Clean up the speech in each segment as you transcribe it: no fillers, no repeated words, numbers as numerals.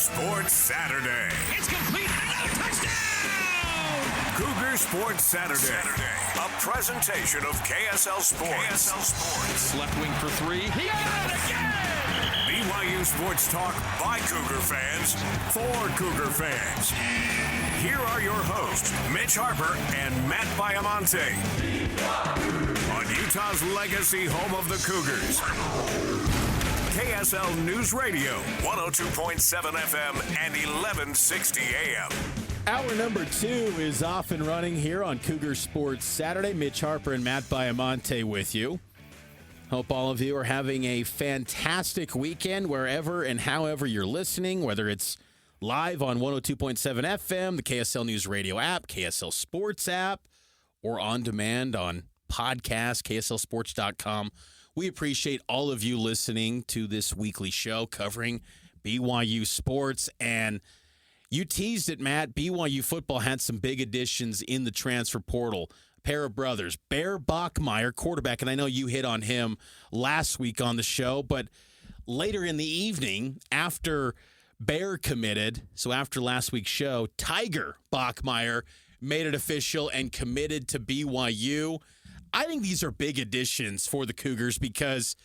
Sports Saturday. It's complete. Another touchdown! Cougar Sports Saturday. A presentation of KSL Sports. Left wing for three. He got it again! BYU Sports Talk by Cougar fans for Cougar fans. Here are your hosts, Mitch Harper and Matt Baiamonte. On Utah's legacy home of the Cougars. KSL News Radio, 102.7 FM and 1160 AM. Hour number 2 is off and running here on Cougar Sports Saturday. Mitch Harper and Matt Baiamonte with you. Hope all of you are having a fantastic weekend wherever and however you're listening, whether it's live on 102.7 FM, the KSL News Radio app, KSL Sports app, or on demand on podcast, kslsports.com. We appreciate all of you listening to this weekly show covering BYU sports. And you teased it, Matt. BYU football had some big additions in the transfer portal. A pair of brothers, Bear Bachmeier, quarterback, and I know you hit on him last week on the show, but later in the evening, after Bear committed, so after last week's show, Tiger Bachmeier made it official and committed to BYU. I think these are big additions for the Cougars because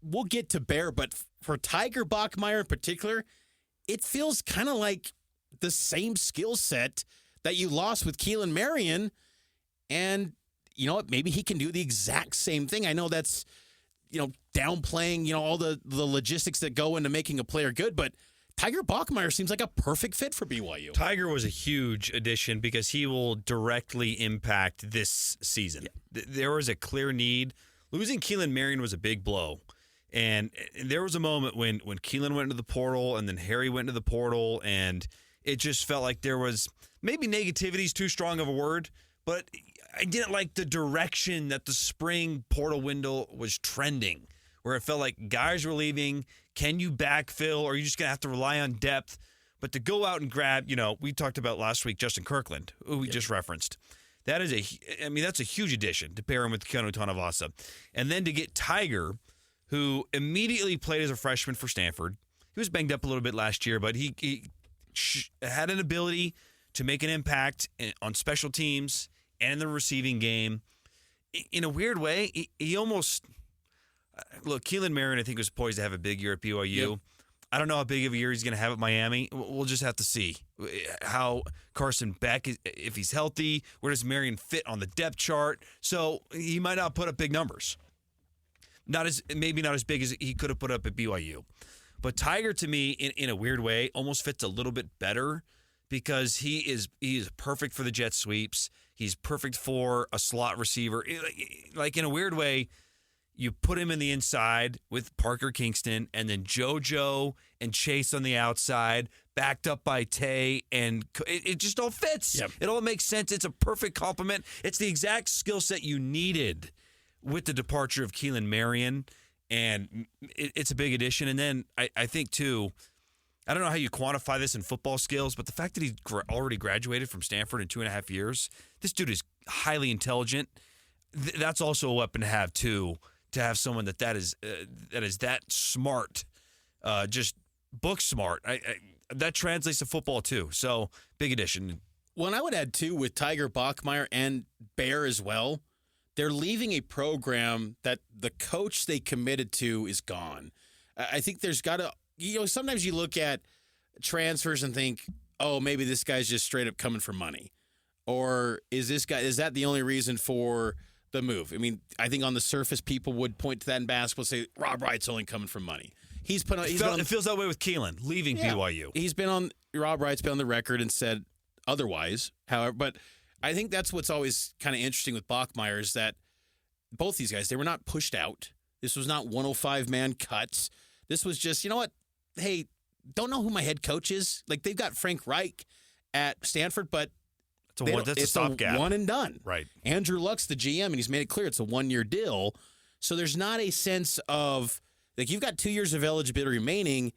we'll get to Bear, but for Tiger Bachmeier in particular, it feels kind of like the same skill set that you lost with Keelan Marion. And you know what? Maybe he can do the exact same thing. I know that's, downplaying, all the logistics that go into making a player good, but Tiger Bachmeier seems like a perfect fit for BYU. Tiger was a huge addition because he will directly impact this season. Yeah. There was a clear need. Losing Keelan Marion was a big blow. And there was a moment when Keelan went into the portal and then Harry went into the portal, and it just felt like there was maybe negativity is too strong of a word, but I didn't like the direction that the spring portal window was trending, where it felt like guys were leaving. Can you backfill, or are you just going to have to rely on depth? But to go out and grab, we talked about last week Justin Kirkland, who we just referenced. That's a huge addition to pair him with Keanu Tanavasa. And then to get Tiger, who immediately played as a freshman for Stanford. He was banged up a little bit last year, but he had an ability to make an impact on special teams and in the receiving game. In a weird way, he almost... Look, Keelan Marion, I think, was poised to have a big year at BYU. Yep. I don't know how big of a year he's going to have at Miami. We'll just have to see how Carson Beck, if he's healthy, where does Marion fit on the depth chart? So he might not put up big numbers. Maybe not as big as he could have put up at BYU. But Tiger, to me, in a weird way, almost fits a little bit better because he is perfect for the jet sweeps. He's perfect for a slot receiver. Like, in a weird way, you put him in the inside with Parker Kingston and then JoJo and Chase on the outside, backed up by Tay, and it just all fits. Yep. It all makes sense. It's a perfect complement. It's the exact skill set you needed with the departure of Keelan Marion, and it's a big addition. And then I think, too, I don't know how you quantify this in football skills, but the fact that he already graduated from Stanford in 2.5 years, this dude is highly intelligent. That's also a weapon to have, too. To have someone that is that smart, just book smart, that translates to football too. So big addition. Well, and I would add too with Tiger Bachmeier and Bear as well. They're leaving a program that the coach they committed to is gone. I think there's got to, sometimes you look at transfers and think, oh, maybe this guy's just straight up coming for money, or is that the only reason for the move? I mean, I think on the surface, people would point to that in basketball and say, Rob Wright's only coming from money. It feels that way with Keelan leaving BYU. Rob Wright's been on the record and said otherwise, however, but I think that's what's always kind of interesting with Bachmeier is that both these guys, they were not pushed out. This was not 105-man cuts. This was just, hey, don't know who my head coach is. Like, they've got Frank Reich at Stanford, but that's a stopgap. One and done. Right. Andrew Luck's the GM, and he's made it clear it's a one-year deal. So there's not a sense of, like, you've got 2 years of eligibility remaining.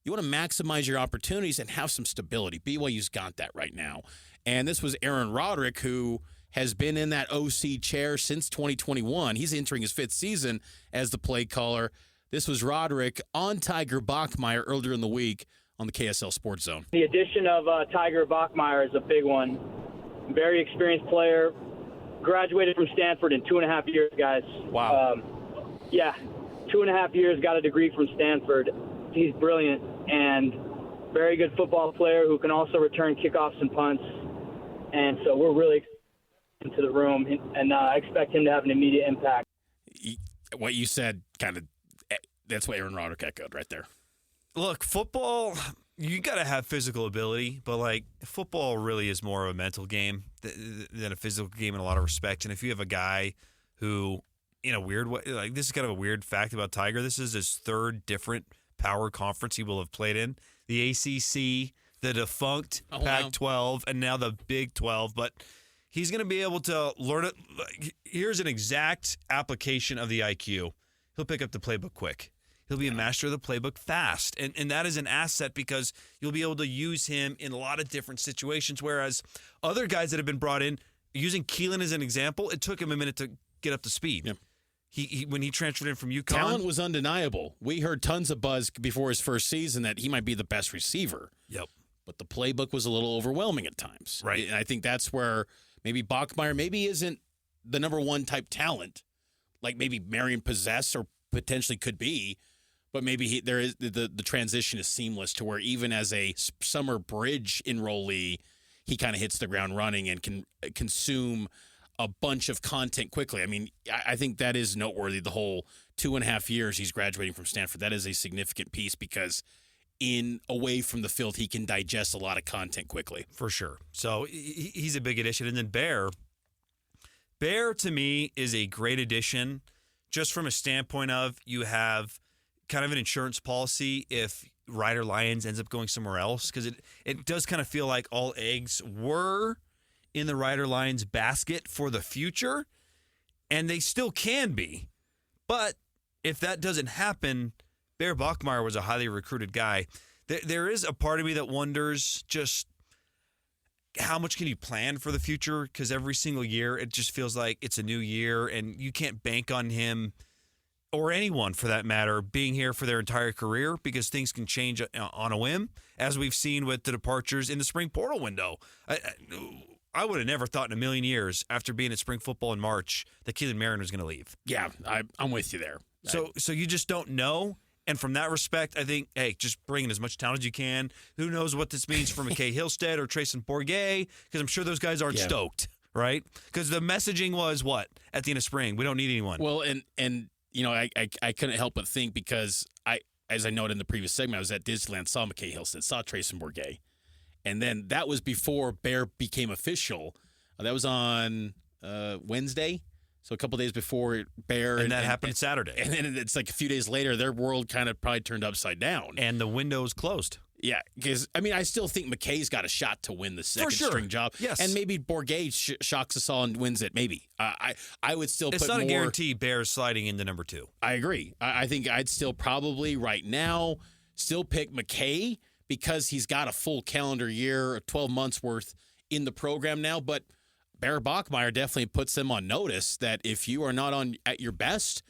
You want to maximize your opportunities and have some stability. BYU's got that right now. And this was Aaron Roderick, who has been in that OC chair since 2021. He's entering his 5th season as the play caller. This was Roderick on Tiger Bachmeier earlier in the week on the KSL Sports Zone. The addition of Tiger Bachmeier is a big one. Very experienced player. Graduated from Stanford in 2.5 years, guys. Wow. 2.5 years, got a degree from Stanford. He's brilliant and very good football player who can also return kickoffs and punts. And so we're really excited into the room, and I expect him to have an immediate impact. What you said that's what Aaron Roderick echoed right there. Look, football, you got to have physical ability, but like football really is more of a mental game than a physical game in a lot of respects. And if you have a guy who, in a weird way, like this is kind of a weird fact about Tiger, this is his third different power conference he will have played in. The ACC, the defunct Pac-12, and now the Big 12, but he's going to be able to learn it. Here's an exact application of the IQ. He'll pick up the playbook quick. He'll be a master of the playbook fast. And that is an asset because you'll be able to use him in a lot of different situations, whereas other guys that have been brought in, using Keelan as an example, it took him a minute to get up to speed. Yep. He when he transferred in from UConn. Talent was undeniable. We heard tons of buzz before his first season that he might be the best receiver. Yep. But the playbook was a little overwhelming at times. Right. And I think that's where maybe Bachmeier maybe isn't the number one type talent like maybe Marion possess or potentially could be, but maybe there is the transition is seamless to where even as a summer bridge enrollee, he kind of hits the ground running and can consume a bunch of content quickly. I mean, I think that is noteworthy. The whole 2.5 years he's graduating from Stanford, that is a significant piece because away from the field, he can digest a lot of content quickly. For sure. So he's a big addition. And then Bear to me is a great addition just from a standpoint of you have kind of an insurance policy if Ryder Lyons ends up going somewhere else, because it does kind of feel like all eggs were in the Ryder Lyons basket for the future, and they still can be. But if that doesn't happen, Bear Bachmeier was a highly recruited guy. There is a part of me that wonders just how much can you plan for the future, because every single year it just feels like it's a new year, and you can't bank on him or anyone for that matter being here for their entire career because things can change on a whim, as we've seen with the departures in the spring portal window. I would have never thought in a million years after being at spring football in March that Keelan Marion was going to leave. Yeah, I'm with you there. So you just don't know. And from that respect, I think, hey, just bring in as much talent as you can. Who knows what this means for McKay Hillstead or Trayson Bourget, because I'm sure those guys aren't stoked, right? Because the messaging was what? At the end of spring, we don't need anyone. Well, and you know, I couldn't help but think because as I noted in the previous segment, I was at Disneyland, saw McKay Hillstead, saw Trayson Bourget. And then that was before Bear became official. That was on Wednesday. So a couple days before Bear. And that happened Saturday. And then it's like a few days later, their world kind of probably turned upside down. And the window's closed. Yeah, because, I mean, I still think McKay's got a shot to win the second string job. Yes. And maybe Bourget shocks us all and wins it, maybe. I would still it's put not more. a guarantee Bear's sliding into number 2. I agree. I think I'd still probably right now still pick McKay because he's got a full calendar year, 12 months worth in the program now. But Bear Bachmeier definitely puts them on notice that if you are not at your best,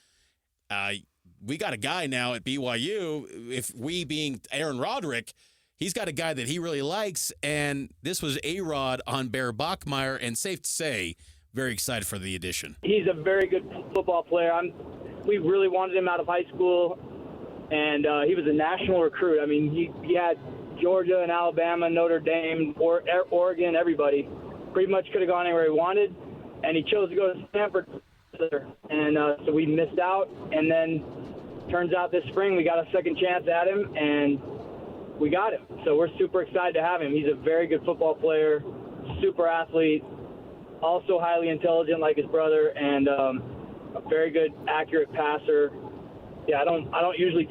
we got a guy now at BYU, if we being Aaron Roderick, he's got a guy that he really likes, and this was A-Rod on Bear Bachmeier, and safe to say, very excited for the addition. He's a very good football player. We really wanted him out of high school, and he was a national recruit. I mean, he had Georgia and Alabama, Notre Dame, Oregon, everybody. Pretty much could have gone anywhere he wanted, and he chose to go to Stanford. And so we missed out, and then turns out this spring we got a second chance at him, and we got him. So we're super excited to have him. He's a very good football player, super athlete, also highly intelligent like his brother, and a very good, accurate passer. Yeah, I don't usually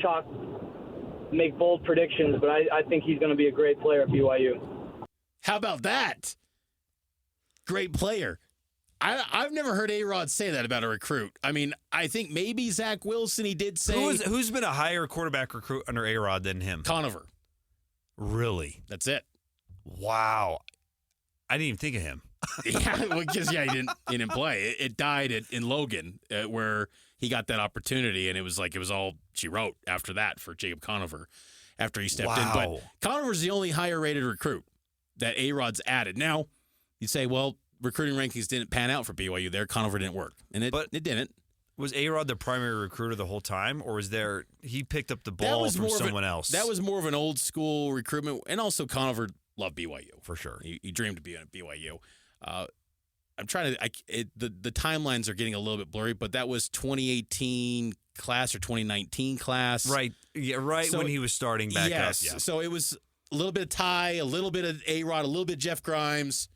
make bold predictions, but I think he's going to be a great player at BYU. How about that? Great player. I've never heard A-Rod say that about a recruit. I mean, I think maybe Zach Wilson, he did say. Who's been a higher quarterback recruit under A-Rod than him? Conover. Really? That's it. Wow. I didn't even think of him. Yeah, well, because he didn't play. It died in Logan where he got that opportunity, and it was all she wrote after that for Jacob Conover. after he stepped in. But Conover's the only higher-rated recruit that A-Rod's added. Now, you'd say, well, recruiting rankings didn't pan out for BYU there. Conover didn't work, and it didn't. Was A-Rod the primary recruiter the whole time, or was he picked up the ball from someone else? That was more of an old-school recruitment, and also Conover loved BYU. For sure. He dreamed of being at BYU. I'm trying to the timelines are getting a little bit blurry, but that was 2018 class or 2019 class. Right. Yeah, right so, when he was starting back up. Yeah. So it was a little bit of Ty, a little bit of A-Rod, a little bit of Jeff Grimes,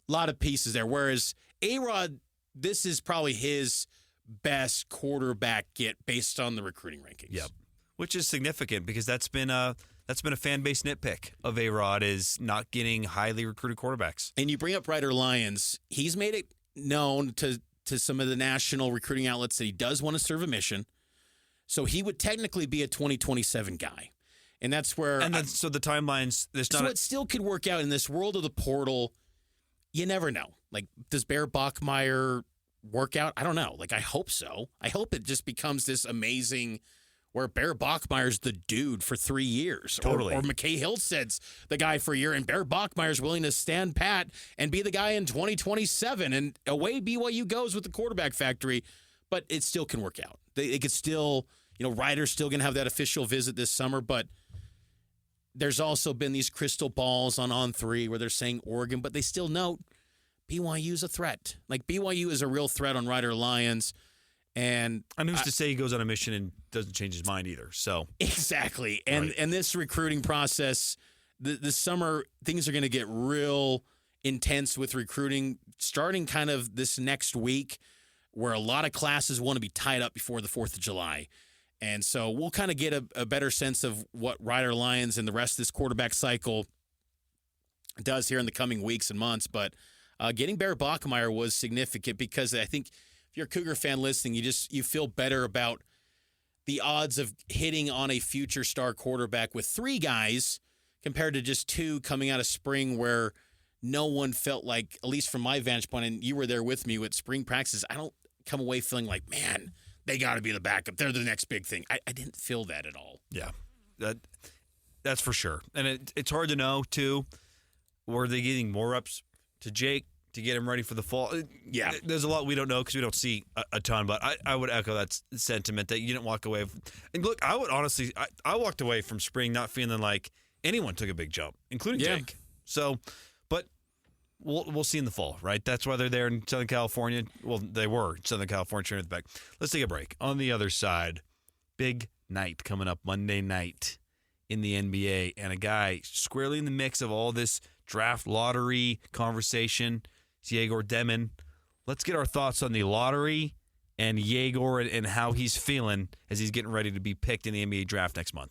a lot of pieces there. Whereas A-Rod, this is probably his best quarterback get based on the recruiting rankings. Yep. Which is significant because that's been a fan base nitpick of A-Rod is not getting highly recruited quarterbacks. And you bring up Ryder Lyons. He's made it known to some of the national recruiting outlets that he does want to serve a mission. So he would technically be a 2027 guy. And that's where... So the timelines... it still could work out in this world of the portal. You never know. Like, does Bear Bachmeier work out? I don't know. Like, I hope so. I hope it just becomes this amazing... where Bear Bachmeier's the dude for 3 years. Totally. Or McKay Hillstead's the guy for a year, and Bear Bachmeier's willing to stand pat and be the guy in 2027. And away BYU goes with the quarterback factory, but it still can work out. It could still, Ryder's still going to have that official visit this summer, but there's also been these crystal balls on 3 where they're saying Oregon, but they still note BYU's a threat. Like, BYU is a real threat on Ryder Lyons. And who's to say he goes on a mission and doesn't change his mind either? So exactly, and this recruiting process, this summer, things are going to get real intense with recruiting, starting kind of this next week, where a lot of classes want to be tied up before the 4th of July, and so we'll kind of get a better sense of what Ryder Lyons and the rest of this quarterback cycle does here in the coming weeks and months. But getting Bear Bachmeier was significant because I think. If you're a Cougar fan listening, you feel better about the odds of hitting on a future star quarterback with 3 guys compared to just 2 coming out of spring where no one felt like, at least from my vantage point, and you were there with me with spring practices, I don't come away feeling like, man, they got to be the backup. They're the next big thing. I didn't feel that at all. Yeah, that's for sure. And it's hard to know, too, were they getting more reps to Jake? To get him ready for the fall. Yeah. There's a lot we don't know because we don't see a ton, but I would echo that sentiment that you didn't walk away. And look, I would honestly, I walked away from spring not feeling like anyone took a big jump, including Jake. So, but we'll see in the fall, right? That's why they're there in Southern California. Well, they were in Southern California, training at the back. Let's take a break. On the other side, big night coming up Monday night in the NBA, and a guy squarely in the mix of all this draft lottery conversation. Yegor Demon. Let's get our thoughts on the lottery and Yegor and how he's feeling as he's getting ready to be picked in the NBA draft next month.